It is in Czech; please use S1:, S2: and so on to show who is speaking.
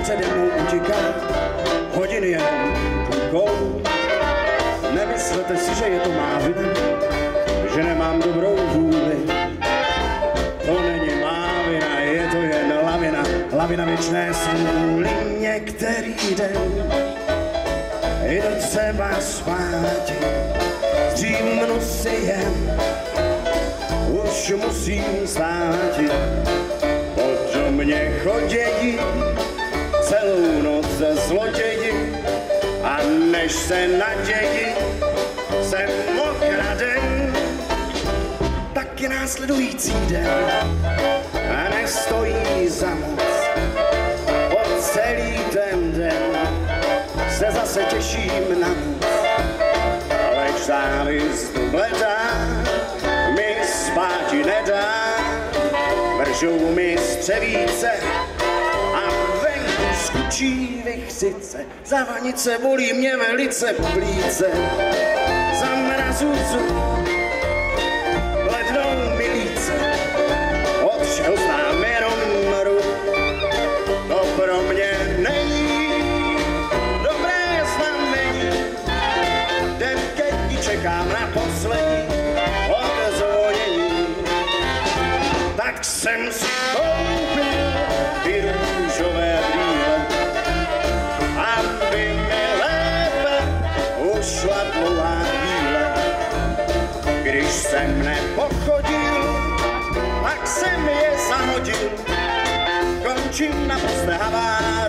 S1: přede mnou utíká, hodiny jenom půjkou. Nemyslete si, že je to má vina, že nemám dobrou vůli. To není má vina, je to jen lavina věčné smůly. Některý den jdu třeba spát, zdřímnu si jen, už musím stát. Po mě chodějí celou noc ze zloději a než se naději jsem okraden, tak je následující den a nestojí za moc. Po celý ten den se zase těším na noc, ale závist bledá mi spáti nedá. Vržou mi střevíce a venku skučí vichřice. Za vanice bolí mě velice plíce. Za mrazu lednou mi líce. Od všeho znám jenom mru. To pro mě není dobré znamení. Den ke dni čekám na poslední odzvonění. Tak jsem si koupil ty růžové brýle, aby mi lépe ušla dlouhá chvíle. Když jsem nepochodil, tak jsem je zahodil, končím na pozdě havárie.